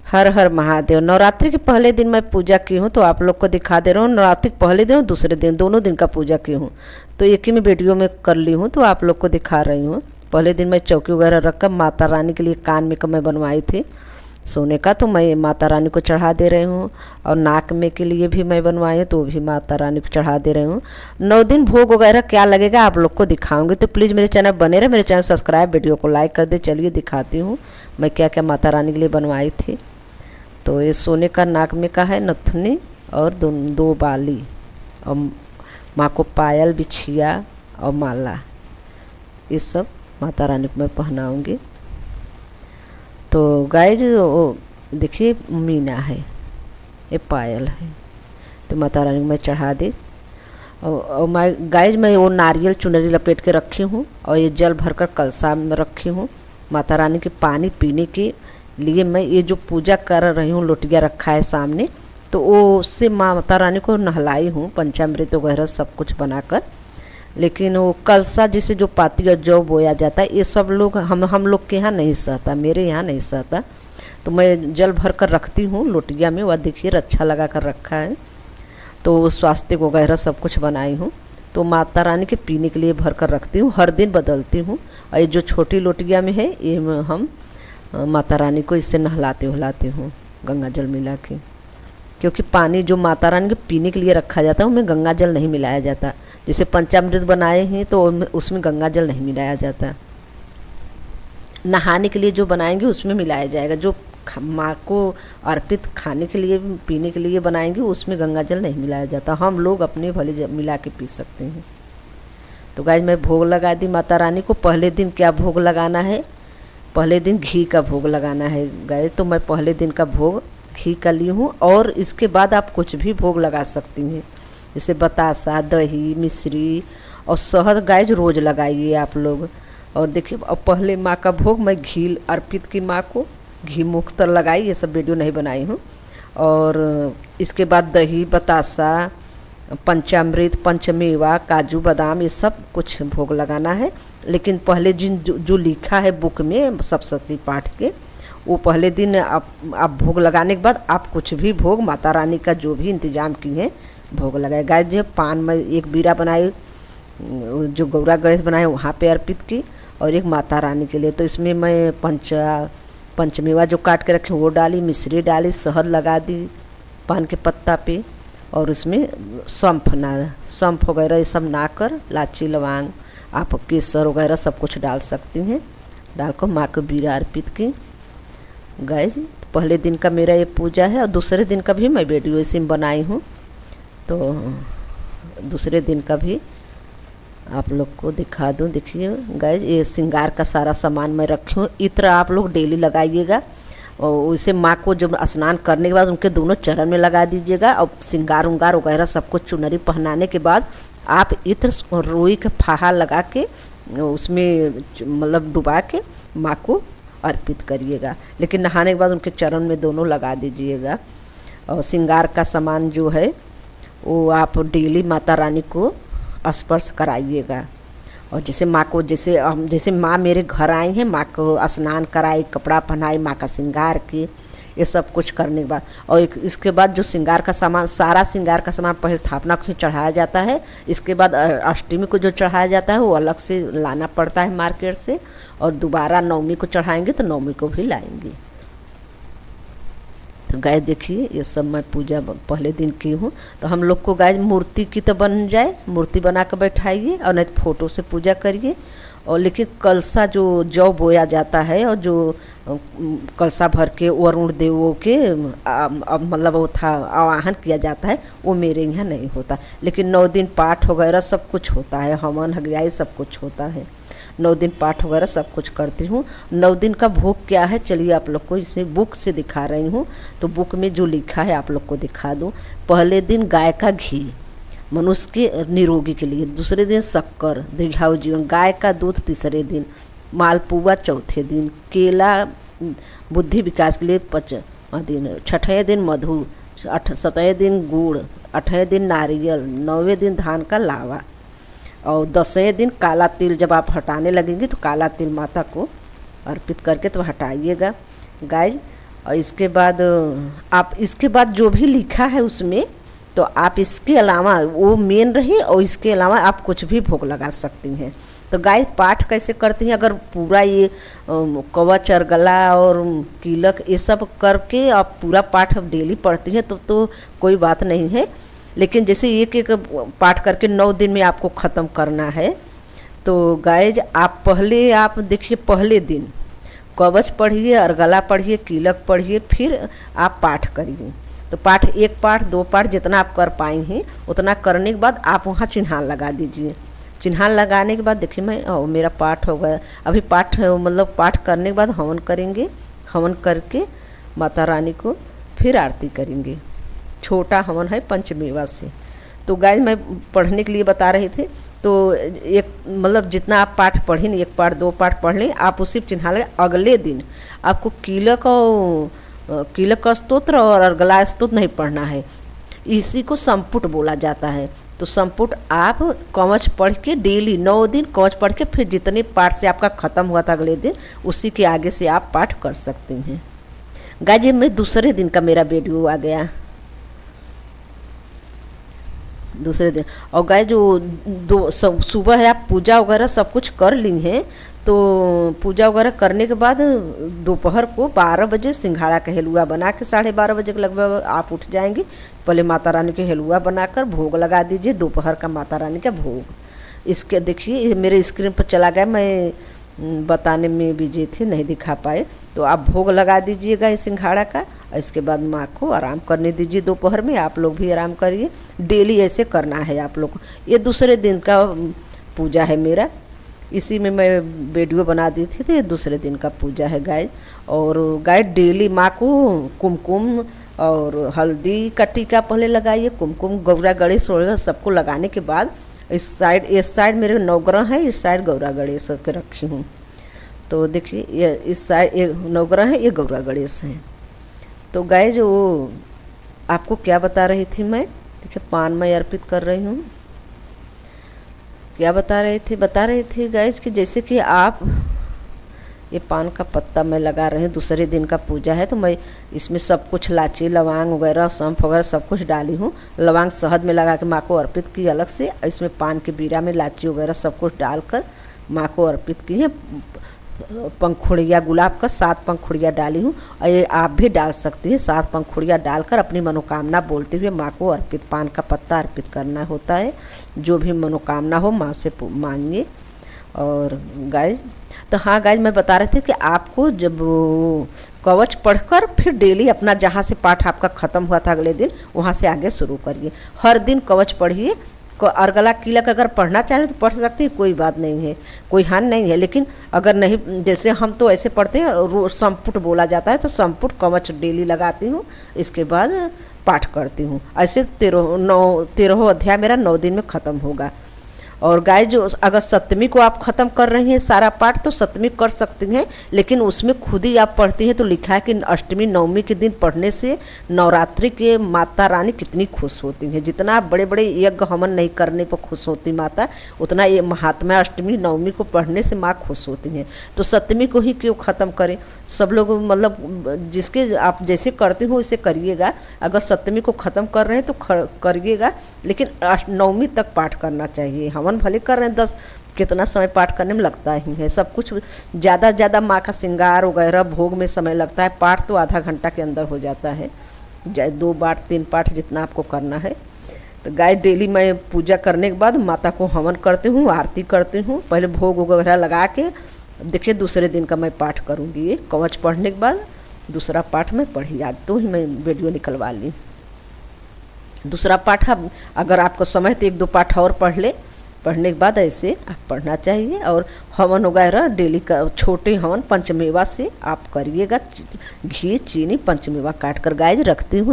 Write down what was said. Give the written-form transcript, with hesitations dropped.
हर हर महादेव। नवरात्रि के पहले दिन मैं पूजा की हूँ तो आप लोग को दिखा दे रहा हूँ। नवरात्रि के पहले दिन और दूसरे दिन दोनों दिन का पूजा की हूँ तो एक ही में वीडियो में कर ली हूँ तो आप लोग को दिखा रही हूँ। पहले दिन मैं चौकी वगैरह रख कर माता रानी के लिए कान में का मैं बनवाई थी सोने का, तो मैं माता रानी को चढ़ा दे रही हूँ। और नाक में के लिए भी मैं बनवाई हूँ तो भी माता रानी को चढ़ा दे रही हूँ। 9 दिन भोग वगैरह क्या लगेगा आप लोग को दिखाऊंगी, तो प्लीज़ मेरे चैनल बने रहे, मेरे चैनल सब्सक्राइब, वीडियो को लाइक कर दे। चलिए दिखाती हूँ मैं क्या क्या माता रानी के लिए बनवाई थी। तो ये सोने का नाक में का है नथुनी और दो बाली, और माँ को पायल, बिछिया और माला, ये सब माता रानी को मैं पहनाऊँगी। तो गाइज देखिए मीना है, ये पायल है, तो माता रानी को मैं चढ़ा दी। और मैं गाइज मैं वो नारियल चुनरी लपेट के रखी हूँ और ये जल भरकर कलसा में रखी हूँ। माता रानी के पानी पीने के लिए मैं ये जो पूजा कर रही हूँ, लोटिया रखा है सामने, तो वो उससे माता रानी को नहलाई हूँ पंचामृत वगैरह सब कुछ बनाकर। लेकिन वो कलसा जिसे जो पाती और जौ बोया जाता है, ये सब लोग हम लोग के यहाँ नहीं सहता, मेरे यहाँ नहीं सहता, तो मैं जल भर कर रखती हूँ लोटिया में। वह देखिए अच्छा लगा कर रखा है। तो स्वास्थ्य वगैरह सब कुछ बनाई हूँ, तो माता रानी के पीने के लिए भर कर रखती हूँ, हर दिन बदलती हूँ। और ये जो छोटी लोटिया में है ये हम माता रानी को इससे नहलाती हूँ गंगा जल मिला के, क्योंकि पानी जो माता रानी के पीने के लिए रखा जाता है उसमें गंगा जल नहीं मिलाया जाता। जैसे पंचामृत बनाए हैं तो उसमें गंगा जल नहीं मिलाया जाता। नहाने के लिए जो बनाएंगे उसमें मिलाया जाएगा, जो माँ को अर्पित खाने के लिए पीने के लिए बनाएंगे उसमें गंगा जल नहीं मिलाया जाता। हम लोग अपने भले मिला के पी सकते हैं। तो गाइस मैं भोग लगा दी माता रानी को। पहले दिन क्या भोग लगाना है, पहले दिन घी का भोग लगाना है गाइस, तो मैं पहले दिन का भोग घी का ली हूँ। और इसके बाद आप कुछ भी भोग लगा सकती हैं, जैसे बतासा, दही, मिश्री और शहद गाइज रोज़ लगाइए आप लोग। और देखिए अब पहले माँ का भोग मैं घी अर्पित की माँ को घी मुक्त लगाई, ये सब वीडियो नहीं बनाई हूँ। और इसके बाद दही, बतासा, पंचामृत, पंचमेवा, काजू बादाम, ये सब कुछ भोग लगाना है। लेकिन पहले जो लिखा है बुक में सप्तशती पाठ के, वो पहले दिन आप भोग लगाने के बाद आप कुछ भी भोग माता रानी का जो भी इंतजाम किए हैं भोग लगाए। गाय जो पान में एक बीरा बनाई, जो गौरा गणेश बनाए वहाँ पे अर्पित की, और एक माता रानी के लिए। तो इसमें मैं पंचमेवा जो काट के रखे वो डाली, मिश्री डाली, शहद लगा दी पान के पत्ता पे, और उसमें सौंफ वगैरह ये सब ना कर, लाची, लौंग, आप केसर वगैरह सब कुछ डाल सकती हैं, डालकर माँ को बीरा अर्पित की। गाइस पहले दिन का मेरा ये पूजा है, और दूसरे दिन का भी मैं वीडियो इसी में बनाई हूँ, तो दूसरे दिन का भी आप लोग को दिखा दूँ। देखिए गाइस ये श्रृंगार का सारा सामान मैं रखी हूँ। इत्र आप लोग डेली लगाइएगा, और उसे माँ को जब स्नान करने के बाद उनके दोनों चरण में लगा दीजिएगा। और श्रृंगार उंगार वगैरह सब कुछ चुनरी पहनाने के बाद आप इत्र रुई का फाहा लगा के उसमें मतलब डुबा के माँ को अर्पित करिएगा। लेकिन नहाने के बाद उनके चरण में दोनों लगा दीजिएगा। और श्रृंगार का सामान जो है वो आप डेली माता रानी को स्पर्श कराइएगा। और जैसे माँ को जैसे माँ मेरे घर आई हैं, माँ को स्नान कराई, कपड़ा पहनाई, माँ का श्रृंगार की, ये सब कुछ करने के बाद, और इसके बाद जो श्रृंगार का सामान, सारा श्रृंगार का सामान पहले स्थापना को चढ़ाया जाता है। इसके बाद अष्टमी को जो चढ़ाया जाता है वो अलग से लाना पड़ता है मार्केट से, और दोबारा नवमी को चढ़ाएंगे तो नवमी को भी लाएंगे। तो गाय देखिए ये सब मैं पूजा पहले दिन की हूँ। तो हम लोग को गाय मूर्ति की तो बन जाए, मूर्ति बना कर बैठाइए, और नहीं तो फोटो से पूजा करिए। और लेकिन कलसा जो जौ बोया जाता है और जो कलसा भर के वरुण देवों के मतलब वो था आवाहन किया जाता है, वो मेरे यहाँ नहीं होता। लेकिन 9 दिन पाठ वगैरह सब कुछ होता है, हवन हगयाई सब कुछ होता है। 9 दिन पाठ वगैरह सब कुछ करती हूँ। 9 दिन का भोग क्या है चलिए आप लोग को इसे बुक से दिखा रही हूँ। तो बुक में जो लिखा है आप लोग को दिखा दूँ। पहले दिन गाय का घी मनुष्य के निरोगी के लिए, दूसरे दिन शक्कर दीर्घायु जीवन, गाय का दूध तीसरे दिन, मालपुआ चौथे दिन, केला बुद्धि विकास के लिए 5वां दिन, छठे दिन मधु, 7वें दिन गुड़, 8वें दिन नारियल, 9वें दिन धान का लावा, और 10वें दिन काला तिल। जब आप हटाने लगेंगे तो काला तिल माता को अर्पित करके तो हटाइएगा। गाय और इसके बाद आप इसके बाद जो भी लिखा है उसमें, तो आप इसके अलावा वो मेन रहे और इसके अलावा आप कुछ भी भोग लगा सकती हैं। तो गाय पाठ कैसे करती हैं, अगर पूरा ये कवच अर्गला और कीलक ये सब करके आप पूरा पाठ डेली पढ़ती हैं तो कोई बात नहीं है। लेकिन जैसे एक एक पाठ करके 9 दिन में आपको ख़त्म करना है, तो गाइज आप देखिए पहले दिन कवच पढ़िए, अर्गला पढ़िए, कीलक पढ़िए, फिर आप पाठ करिए। तो पाठ 1 पाठ 2 पाठ जितना आप कर पाए हैं उतना करने के बाद आप वहाँ चिन्हान लगा दीजिए। चिन्हान लगाने के बाद देखिए मेरा पाठ हो गया। अभी पाठ मतलब पाठ करने के बाद हवन करेंगे, हवन करके माता रानी को फिर आरती करेंगे। छोटा हवन है पंचमेवा से। तो गाइस मैं पढ़ने के लिए बता रहे थे, तो एक मतलब जितना आप पाठ पढ़ें, 1 पाठ 2 पाठ पढ़ लें, आप उसी चिन्हा लगे। अगले दिन आपको कीलक का स्तोत्र और अर्गला स्तोत्र नहीं पढ़ना है, इसी को संपुट बोला जाता है। तो संपुट आप कवच पढ़ के डेली 9 दिन कवच पढ़ के फिर जितने पाठ से आपका ख़त्म हुआ था अगले दिन उसी के आगे से आप पाठ कर सकते हैं। गाइस मैं दूसरे दिन का मेरा वीडियो आ गया दूसरे दिन। और गाय जो सुबह है आप पूजा वगैरह सब कुछ कर ली हैं, तो पूजा वगैरह करने के बाद दोपहर को 12 बजे सिंघाड़ा का हलवा बना के 12:30 बजे के लगभग आप उठ जाएंगे। पहले माता रानी के हलवा बनाकर भोग लगा दीजिए, दोपहर का माता रानी का भोग। इसके देखिए मेरे स्क्रीन पर चला गया, मैं बताने में बिजी थे नहीं दिखा पाए। तो आप भोग लगा दीजिएगा इस सिंघाड़ा का। इसके बाद माँ को आराम करने दीजिए, दोपहर में आप लोग भी आराम करिए। डेली ऐसे करना है आप लोग को। ये दूसरे दिन का पूजा है मेरा, इसी में मैं वीडियो बना दी थी। तो ये दूसरे दिन का पूजा है गाय। और गाय डेली माँ को कुमकुम और हल्दी का टीका पहले लगाइए, कुमकुम गौरा गणेश वगैरह सबको लगाने के बाद इस साइड मेरे नवग्रह है, इस साइड गौरा गणेश के रखी हूँ। तो देखिए ये इस साइड ये नवग्रह है, ये गौरा गणेश हैं। तो गाय जो आपको क्या बता रही थी मैं, देखिए पान मैं अर्पित कर रही हूँ। क्या बता रही थी गाइज कि जैसे कि आप ये पान का पत्ता मैं लगा रही हूँ, दूसरे दिन का पूजा है तो मैं इसमें सब कुछ इलायची लौंग वगैरह सौंफ वगैरह सब कुछ डाली हूँ। लौंग शहद में लगा के माँ को अर्पित की अलग से। इसमें पान के बीड़ा में इलायची वगैरह सब कुछ डालकर माँ को अर्पित की है। पंखुड़िया गुलाब का 7 पंखुड़िया डाली हूँ, और ये आप भी डाल सकती हैं। 7 पंखुड़िया डालकर अपनी मनोकामना बोलते हुए माँ को अर्पित पान का पत्ता अर्पित करना होता है। जो भी मनोकामना हो माँ से मांगिए। और गाय तो हाँ गाइज मैं बता रहे थे कि आपको जब कवच पढ़कर फिर डेली अपना जहाँ से पाठ आपका ख़त्म हुआ था अगले दिन वहाँ से आगे शुरू करिए। हर दिन कवच पढ़िए। अर्गला कीलक अगर पढ़ना चाहें तो पढ़ सकती है, कोई बात नहीं है, कोई हानि नहीं है। लेकिन अगर नहीं, जैसे हम तो ऐसे पढ़ते हैं संपुट बोला जाता है, तो संपुट कवच डेली लगाती हूँ, इसके बाद पाठ करती हूँ। ऐसे 13 अध्याय मेरा 9 दिन में ख़त्म होगा। और गाय जो अगर सप्तमी को आप ख़त्म कर रही हैं सारा पाठ तो सप्तमी कर सकती हैं, लेकिन उसमें खुद ही आप पढ़ती हैं तो लिखा है कि अष्टमी नवमी के दिन पढ़ने से नवरात्रि के माता रानी कितनी खुश होती हैं। जितना बड़े बड़े यज्ञ हवन नहीं करने पर खुश होती माता, उतना ये महात्मा अष्टमी नवमी को पढ़ने से माँ खुश होती हैं। तो सप्तमी को ही क्यों ख़त्म करें। सब लोग मतलब जिसके आप जैसे करते हो वैसे करिएगा। अगर सप्तमी को ख़त्म कर रहे हैं तो करिएगा, लेकिन नवमी तक पाठ करना चाहिए। हवन भले कर रहे हैं 10 कितना समय पाठ करने में लगता ही है। सब कुछ ज़्यादा से ज़्यादा माँ का श्रृंगार वगैरह भोग में समय लगता है, पाठ तो आधा घंटा के अंदर हो जाता है। 2 पाठ 3 पाठ जितना आपको करना है। तो गाय डेली मैं पूजा करने के बाद माता को हवन करती हूँ, आरती करती हूँ। पहले भोग वगैरह लगा के देखिए दूसरे दिन का मैं पाठ करूँगी। ये कवच पढ़ने के बाद दूसरा पाठ मैं पढ़ी, आज तो ही मैं वीडियो निकलवा ली। दूसरा पाठ अगर आपको समय तो 1-2 पाठ और पढ़ ले। पढ़ने के बाद ऐसे आप पढ़ना चाहिए। और हवन वगैरह डेली का छोटे हवन पंचमेवा से आप करिएगा। घी चीनी पंचमेवा काट कर गाय रखती हूँ।